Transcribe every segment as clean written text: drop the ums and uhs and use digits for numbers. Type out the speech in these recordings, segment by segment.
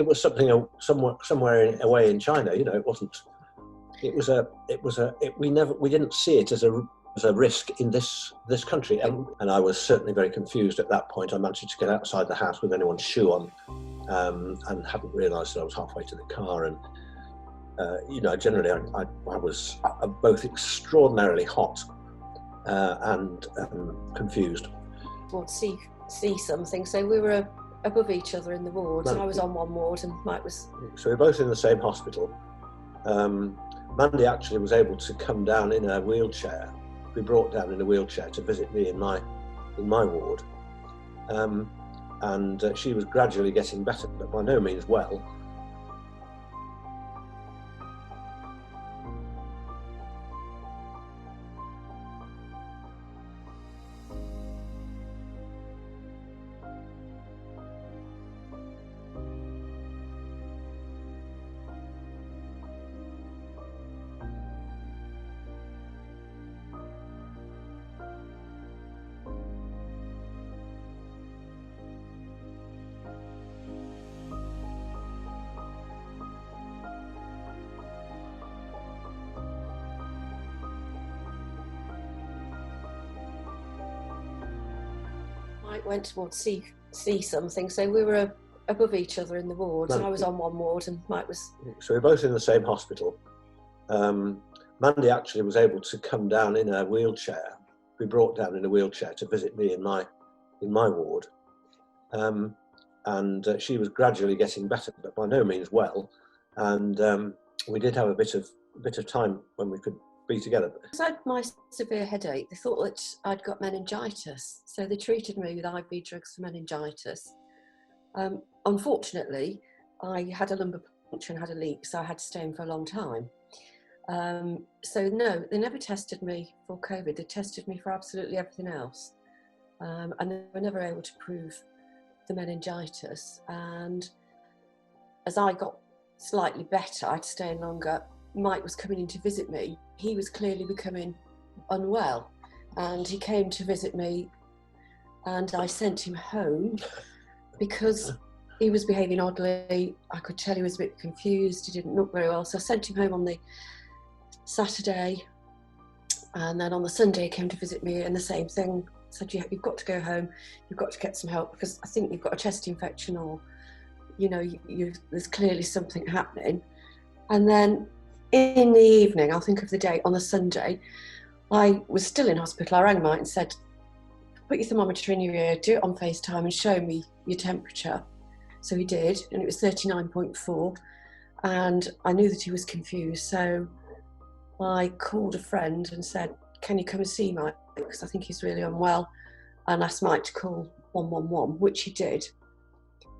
it was something somewhere away in China. You know, it wasn't. We didn't see it as a risk in this country, and I was certainly very confused at that point. I managed to get outside the house with anyone's shoe on, and hadn't realised that I was halfway to the car. And generally I was both extraordinarily hot and confused. We'd see something, so we were above each other in the wards, and I was on one ward and Mike was... So we were both in the same hospital. Mandy actually was able to come down in a wheelchair, be brought down in a wheelchair to visit me in my ward. And she was gradually getting better, but by no means well. Mike went towards see something, so we were above each other in the wards, and I was on one ward and Mike was... So we were both in the same hospital. Mandy actually was able to come down in a wheelchair, be brought down in a wheelchair to visit me in my ward. And she was gradually getting better, but by no means well. And we did have a bit of time when we could be together. Because I had my severe headache, they thought that I'd got meningitis, so they treated me with IV drugs for meningitis. Unfortunately, I had a lumbar puncture and had a leak, so I had to stay in for a long time. So no, they never tested me for COVID. They tested me for absolutely everything else, and they were never able to prove the meningitis. And as I got slightly better, I had to stay in longer. Mike was coming in to visit me. He was clearly becoming unwell, and he came to visit me, and I sent him home because he was behaving oddly. I could tell he was a bit confused. He didn't look very well, so I sent him home on the Saturday, and then on the Sunday he came to visit me, and the same thing. Said, you've got to go home, you've got to get some help, because I think you've got a chest infection, or there's clearly something happening. And then in the evening, I'll think of the date, on the Sunday, I was still in hospital. I rang Mike and said, put your thermometer in your ear, do it on FaceTime and show me your temperature. So he did, and it was 39.4, and I knew that he was confused, so I called a friend and said, can you come and see Mike, because I think he's really unwell, and asked Mike to call 111, which he did.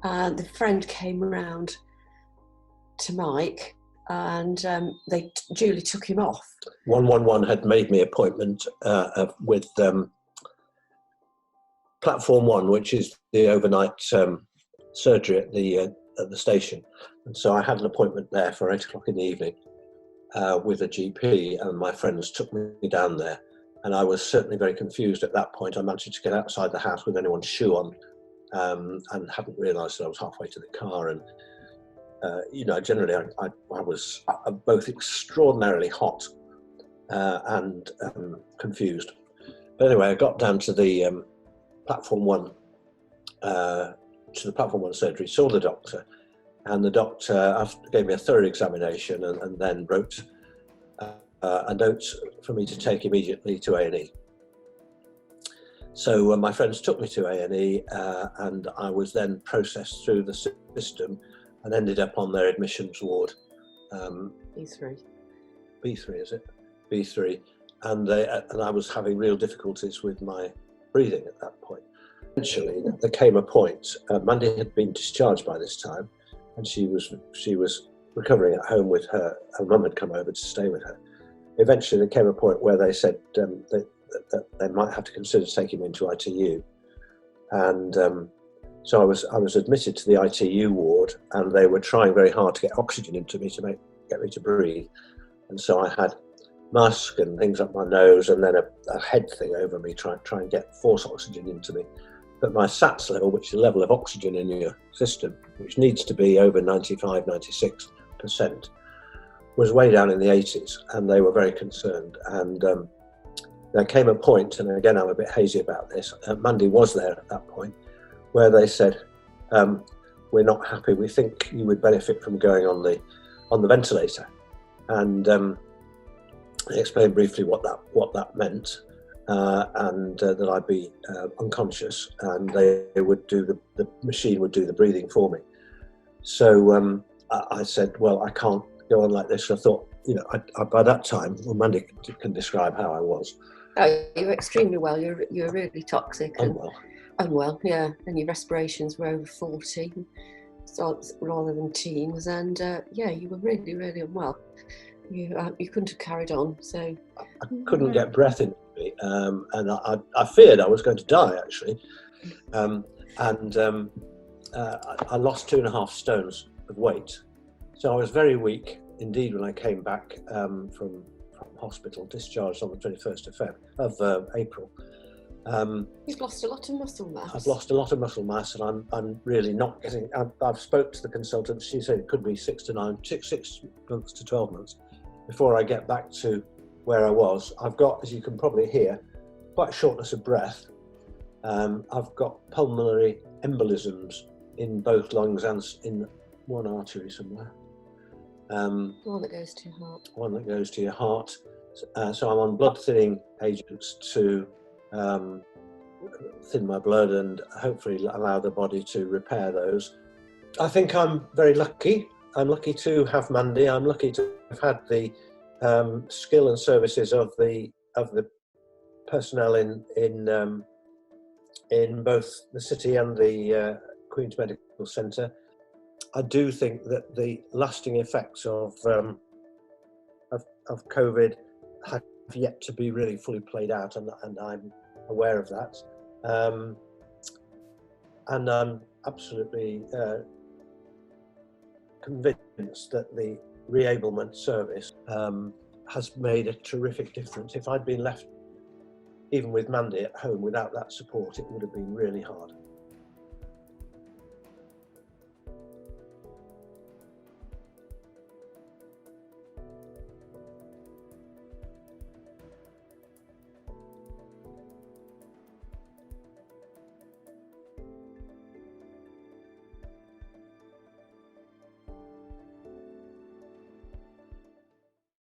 And the friend came around to Mike, and they duly took him off. 111 had made me an appointment with Platform 1, which is the overnight surgery at the station. And so I had an appointment there for 8 o'clock in the evening with a GP, and my friends took me down there. And I was certainly very confused at that point. I managed to get outside the house with anyone's shoe on, and hadn't realised that I was halfway to the car. And generally I was both extraordinarily hot and confused. But anyway, I got down to the Platform 1 surgery, saw the doctor, and the doctor gave me a thorough examination and then wrote a note for me to take immediately to A&E. So my friends took me to A&E, and I was then processed through the system and ended up on their admissions ward. B3. B3, is it? B3. And I was having real difficulties with my breathing at that point. Eventually, there came a point. Mandy had been discharged by this time, and she was recovering at home with her. Her mum had come over to stay with her. Eventually, there came a point where they said that they might have to consider taking me into ITU, and so I was admitted to the ITU ward, and they were trying very hard to get oxygen into me to get me to breathe. And so I had mask and things up my nose, and then a head thing over me, try and force oxygen into me. but my SATs level, which is the level of oxygen in your system, which needs to be over 95, 96%, was way down in the 80s, and they were very concerned. And there came a point, and again I'm a bit hazy about this, Mandy was there at that point, where they said, we're not happy, we think you would benefit from going on the ventilator. And they explained briefly what that meant, and that I'd be unconscious, and they would do the machine would do the breathing for me. So I said, well, I can't go on like this. So I thought, I by that time, well, Mandy can describe how I was. Oh, you were extremely well. You were really toxic and unwell, yeah. And your respirations were over 40, so rather than teens. And you were really, really unwell. You couldn't have carried on. So I couldn't get breath into me, and I feared I was going to die actually. I lost 2.5 stones of weight, so I was very weak indeed when I came back from hospital, discharged on the 21st of April. You've lost a lot of muscle mass. I've lost a lot of muscle mass, and I'm really not getting. I've spoke to the consultant. She said it could be 6 months to 12 months before I get back to where I was. I've got, as you can probably hear, quite shortness of breath. I've got pulmonary embolisms in both lungs and in one artery somewhere. One that goes to your heart. One that goes to your heart. So I'm on blood thinning agents to thin my blood and hopefully allow the body to repair those. I think I'm very lucky. I'm lucky to have Mandy. I'm lucky to have had the skill and services of the personnel in both the city and the Queen's Medical Centre. I do think that the lasting effects of COVID have yet to be really fully played out, and I'm aware of that. And I'm absolutely convinced that the reablement service has made a terrific difference. If I'd been left, even with Mandy at home, without that support, it would have been really hard.